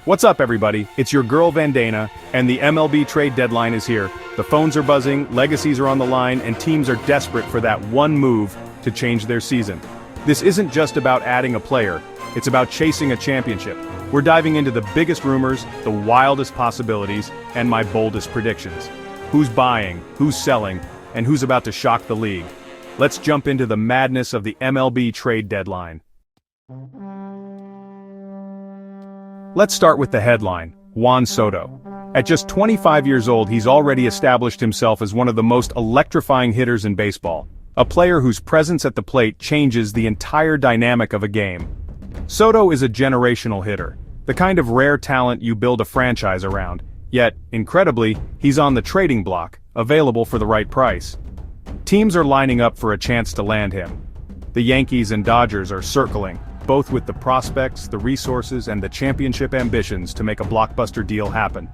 What's up, everybody? It's your girl Vandana, and the MLB trade deadline is here. The phones are buzzing, legacies are on the line, and teams are desperate for that one move to change their season. This isn't just about adding a player, it's about chasing a championship. We're diving into the biggest rumors, the wildest possibilities, and my boldest predictions. Who's buying, who's selling, and who's about to shock the league. Let's jump into the madness of the MLB trade deadline. Let's start with the headline, Juan Soto. At just 25 years old, he's already established himself as one of the most electrifying hitters in baseball. A player whose presence at the plate changes the entire dynamic of a game. Soto is a generational hitter, the kind of rare talent you build a franchise around. Yet, incredibly, he's on the trading block, available for the right price. Teams are lining up for a chance to land him. The Yankees and Dodgers are circling, both with the prospects, the resources, and the championship ambitions to make a blockbuster deal happen.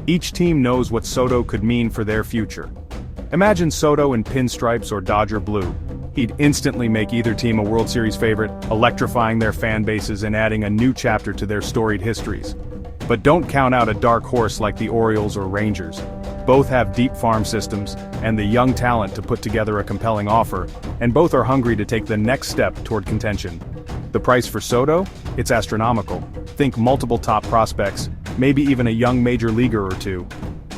Each team knows what Soto could mean for their future. Imagine Soto in pinstripes or Dodger blue. He'd instantly make either team a World Series favorite, electrifying their fan bases and adding a new chapter to their storied histories. But don't count out a dark horse like the Orioles or Rangers. Both have deep farm systems and the young talent to put together a compelling offer, and both are hungry to take the next step toward contention. The price for Soto? It's astronomical. Think multiple top prospects, maybe even a young major leaguer or two.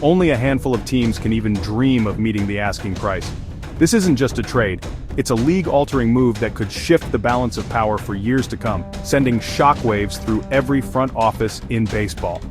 Only a handful of teams can even dream of meeting the asking price. This isn't just a trade, it's a league-altering move that could shift the balance of power for years to come, sending shockwaves through every front office in baseball.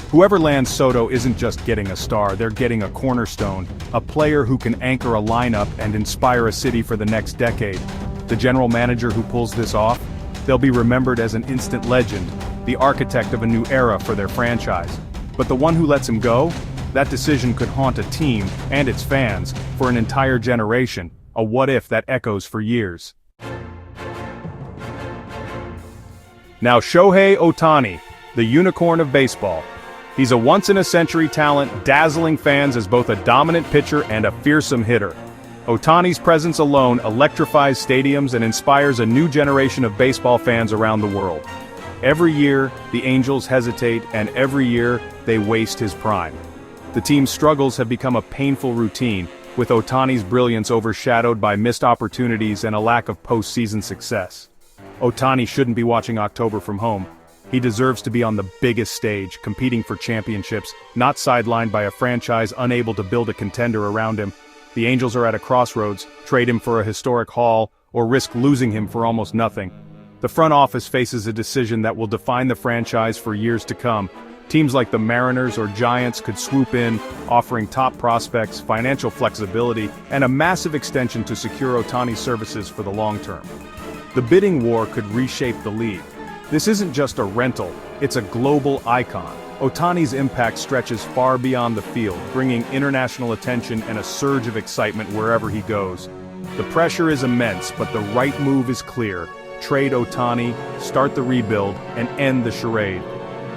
Whoever lands Soto isn't just getting a star, they're getting a cornerstone, a player who can anchor a lineup and inspire a city for the next decade. The general manager who pulls this off? They'll be remembered as an instant legend, the architect of a new era for their franchise. But the one who lets him go? That decision could haunt a team, and its fans, for an entire generation, a what-if that echoes for years. Now Shohei Ohtani, the unicorn of baseball. He's a once-in-a-century talent, dazzling fans as both a dominant pitcher and a fearsome hitter. Ohtani's presence alone electrifies stadiums and inspires a new generation of baseball fans around the world. Every year, the Angels hesitate, and every year, they waste his prime. The team's struggles have become a painful routine, with Ohtani's brilliance overshadowed by missed opportunities and a lack of postseason success. Ohtani shouldn't be watching October from home. He deserves to be on the biggest stage, competing for championships, not sidelined by a franchise unable to build a contender around him. The Angels are at a crossroads, trade him for a historic haul, or risk losing him for almost nothing. The front office faces a decision that will define the franchise for years to come. Teams like the Mariners or Giants could swoop in, offering top prospects, financial flexibility, and a massive extension to secure Ohtani's services for the long term. The bidding war could reshape the league. This isn't just a rental, it's a global icon. Ohtani's impact stretches far beyond the field, bringing international attention and a surge of excitement wherever he goes. The pressure is immense, but the right move is clear. Trade Ohtani, start the rebuild, and end the charade.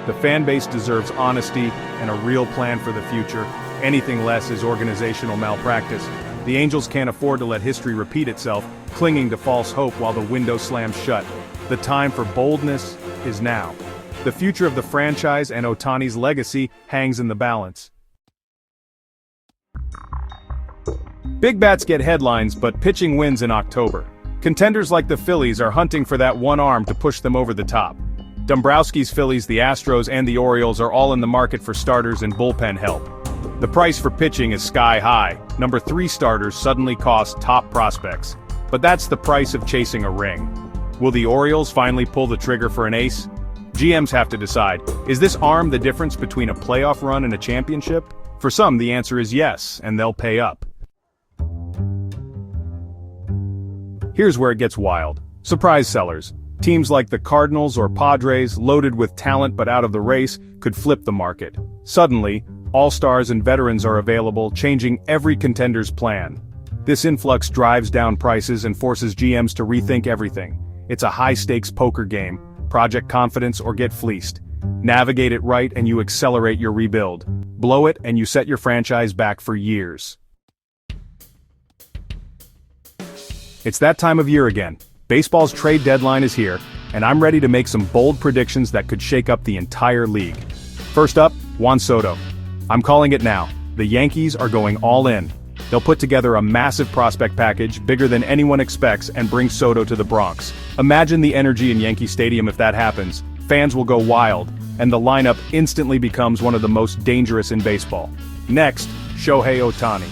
The fan base deserves honesty and a real plan for the future. Anything less is organizational malpractice. The Angels can't afford to let history repeat itself, clinging to false hope while the window slams shut. The time for boldness is now. The future of the franchise and Ohtani's legacy hangs in the balance. Big bats get headlines, but pitching wins in October. Contenders like the Phillies are hunting for that one arm to push them over the top. Dombrowski's Phillies, the Astros, and the Orioles are all in the market for starters and bullpen help. The price for pitching is sky high. Number 3 starters suddenly cost top prospects. But that's the price of chasing a ring. Will the Orioles finally pull the trigger for an ace? GMs have to decide, is this arm the difference between a playoff run and a championship? For some, the answer is yes, and they'll pay up. Here's where it gets wild. Surprise sellers. Teams like the Cardinals or Padres, loaded with talent but out of the race, could flip the market. Suddenly, all-stars and veterans are available, changing every contender's plan. This influx drives down prices and forces GMs to rethink everything. It's a high-stakes poker game. Project confidence or get fleeced. Navigate it right and you accelerate your rebuild. Blow it and you set your franchise back for years. It's that time of year again. Baseball's trade deadline is here, and I'm ready to make some bold predictions that could shake up the entire league. First up, Juan Soto. I'm calling it now. The Yankees are going all in. They'll put together a massive prospect package, bigger than anyone expects, and bring Soto to the Bronx. Imagine the energy in Yankee Stadium if that happens. Fans will go wild, and the lineup instantly becomes one of the most dangerous in baseball. Next, Shohei Ohtani.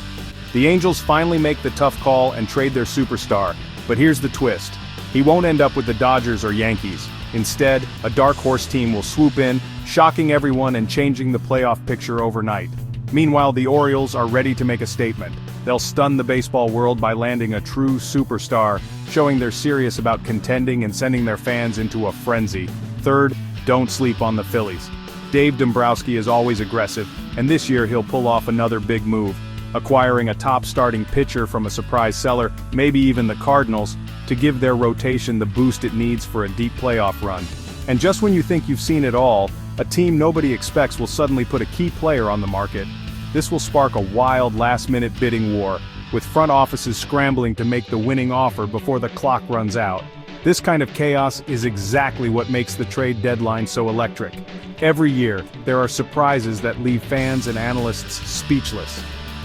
The Angels finally make the tough call and trade their superstar, but here's the twist. He won't end up with the Dodgers or Yankees. Instead, a dark horse team will swoop in, shocking everyone and changing the playoff picture overnight. Meanwhile, the Orioles are ready to make a statement. They'll stun the baseball world by landing a true superstar, showing they're serious about contending and sending their fans into a frenzy. Third, don't sleep on the Phillies. Dave Dombrowski is always aggressive, and this year he'll pull off another big move, acquiring a top starting pitcher from a surprise seller, maybe even the Cardinals, to give their rotation the boost it needs for a deep playoff run. And just when you think you've seen it all, a team nobody expects will suddenly put a key player on the market. This will spark a wild last-minute bidding war, with front offices scrambling to make the winning offer before the clock runs out. This kind of chaos is exactly what makes the trade deadline so electric. Every year, there are surprises that leave fans and analysts speechless.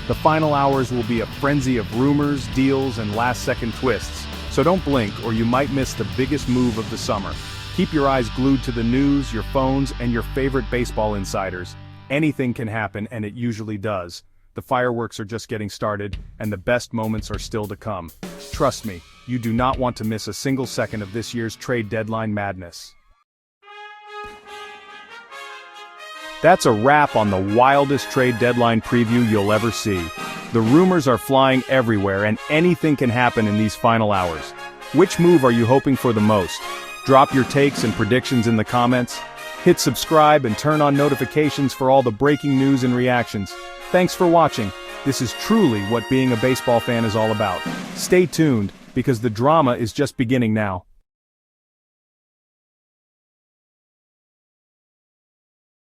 The final hours will be a frenzy of rumors, deals, and last-second twists, so don't blink or you might miss the biggest move of the summer. Keep your eyes glued to the news, your phones, and your favorite baseball insiders. Anything can happen, and it usually does. The fireworks are just getting started, and the best moments are still to come. Trust me, you do not want to miss a single second of this year's trade deadline madness. That's a wrap on the wildest trade deadline preview you'll ever see. The rumors are flying everywhere, and anything can happen in these final hours. Which move are you hoping for the most? Drop your takes and predictions in the comments. Hit subscribe and turn on notifications for all the breaking news and reactions. Thanks for watching. This is truly what being a baseball fan is all about. Stay tuned, because the drama is just beginning now.